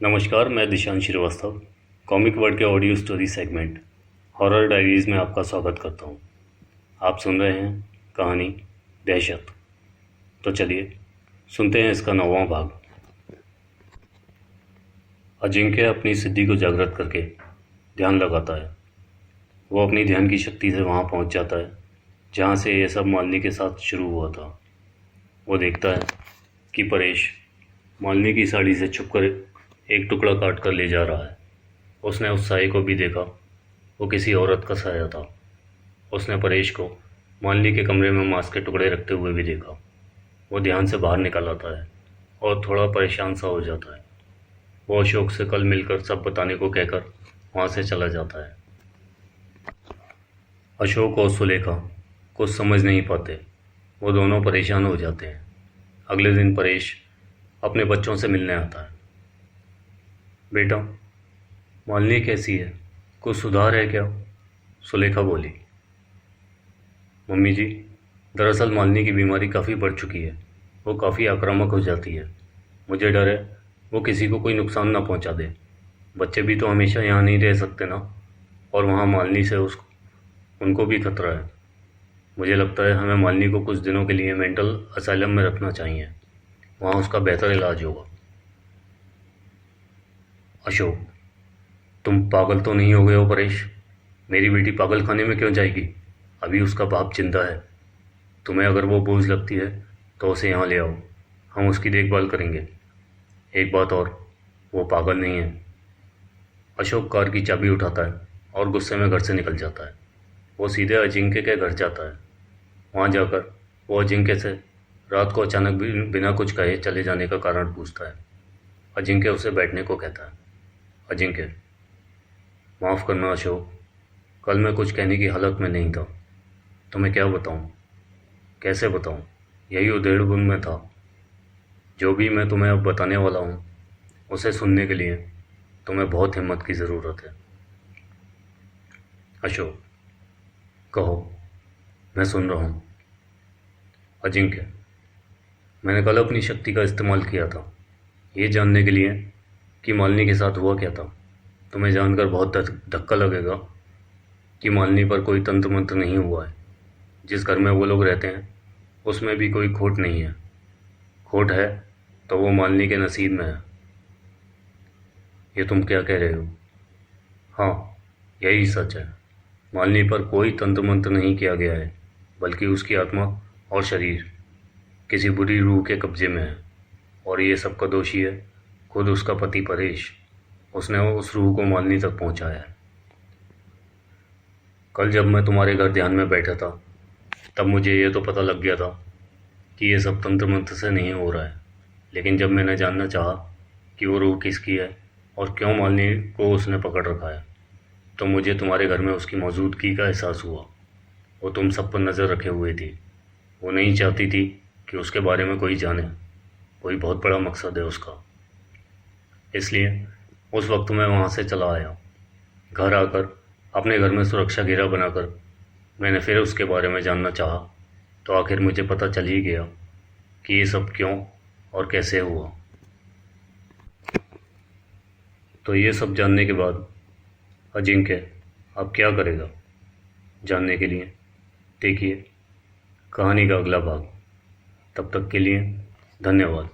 नमस्कार, मैं Dishant Srivastava comic word के audio story segment horror diaries में आपका स्वागत करता हूँ। आप सुन रहे हैं कहानी दहशत। तो चलिए सुनते हैं इसका 9वां भाग। अजिंक्य अपनी सिद्धि को जागृत करके ध्यान लगाता है। वो अपनी ध्यान की शक्ति से वहाँ पहुँच जाता है जहाँ से ये सब मालिनी के साथ शुरू हुआ था। वो देखता है कि परेश मालिनी की साड़ी से छुपकर एक टुकड़ा काट कर ले जा रहा है। उसने उस साये को भी देखा। वो किसी औरत का साया था। उसने परेश को मालिनी के कमरे में मांस के टुकड़े रखते हुए भी देखा। वो ध्यान से बाहर निकल आता है और थोड़ा परेशान सा हो जाता है। वो अशोक से कल मिलकर सब बताने को कहकर वहाँ से चला जाता है। अशोक और सुलेखा कुछ समझ नहीं पाते। वो दोनों परेशान हो जाते हैं। अगले दिन परेश अपने बच्चों से मिलने आता है। बेटा, मालिनी कैसी है? कुछ सुधार है क्या? सुलेखा बोली। मम्मी जी, दरअसल मालिनी की बीमारी काफ़ी बढ़ चुकी है। वो काफ़ी आक्रामक हो जाती है। मुझे डर है वो किसी को कोई नुकसान ना पहुंचा दे। बच्चे भी तो हमेशा यहाँ नहीं रह सकते ना, और वहाँ मालिनी से उनको भी खतरा है। मुझे लगता है हमें मालिनी को कुछ दिनों के लिए मेंटल असाइलम में रखना चाहिए। वहाँ उसका बेहतर इलाज होगा। अशोक, तुम पागल तो नहीं हो गए हो परेश? मेरी बेटी पागल खाने में क्यों जाएगी? अभी उसका बाप जिंदा है। तुम्हें अगर वो बोझ लगती है तो उसे यहाँ ले आओ। हम उसकी देखभाल करेंगे। एक बात और, वो पागल नहीं है। अशोक कार की चाबी उठाता है और गुस्से में घर से निकल जाता है। वो सीधे अजिंक्य के घर जाता है। वहाँ जाकर वो अजिंक्य से रात को अचानक बिना कुछ कहे चले जाने का कारण पूछता है। अजिंक्य उसे बैठने को कहता है। अजिंक्य, माफ़ करना अशोक, कल मैं कुछ कहने की हालत में नहीं था। तुम्हें क्या बताऊं? कैसे बताऊं? यही उधेड़ बुन में था। जो भी मैं तुम्हें अब बताने वाला हूँ उसे सुनने के लिए तुम्हें बहुत हिम्मत की ज़रूरत है। अशोक, कहो, मैं सुन रहा हूँ। अजिंक्य, मैंने कल अपनी शक्ति का इस्तेमाल किया था ये जानने के लिए कि मालिनी के साथ हुआ क्या था। तुम्हें जानकर बहुत धक्का लगेगा कि मालिनी पर कोई तंत्र मंत्र नहीं हुआ है। जिस घर में वो लोग रहते हैं उसमें भी कोई खोट नहीं है। खोट है तो वो मालिनी के नसीब में है। ये तुम क्या कह रहे हो? हाँ, यही सच है। मालिनी पर कोई तंत्र मंत्र नहीं किया गया है, बल्कि उसकी आत्मा और शरीर किसी बुरी रूह के कब्जे में है। और ये सबका दोषी है खुद उसका पति परेश। उसने उस रूह को मालिनी तक पहुंचाया है। कल जब मैं तुम्हारे घर ध्यान में बैठा था तब मुझे ये तो पता लग गया था कि ये सब तंत्र मंत्र से नहीं हो रहा है। लेकिन जब मैंने जानना चाहा कि वो रूह किसकी है और क्यों मालिनी को उसने पकड़ रखा है, तो मुझे तुम्हारे घर में उसकी मौजूदगी का एहसास हुआ। वो तुम सब पर नज़र रखे हुए थी। वो नहीं चाहती थी कि उसके बारे में कोई जाने। कोई बहुत बड़ा मकसद है उसका। इसलिए उस वक्त मैं वहाँ से चला आया। घर आकर अपने घर में सुरक्षा घेरा बनाकर मैंने फिर उसके बारे में जानना चाहा, तो आखिर मुझे पता चल ही गया कि ये सब क्यों और कैसे हुआ। तो ये सब जानने के बाद अजिंक्य अब क्या करेगा, जानने के लिए देखिए कहानी का अगला भाग। तब तक के लिए धन्यवाद।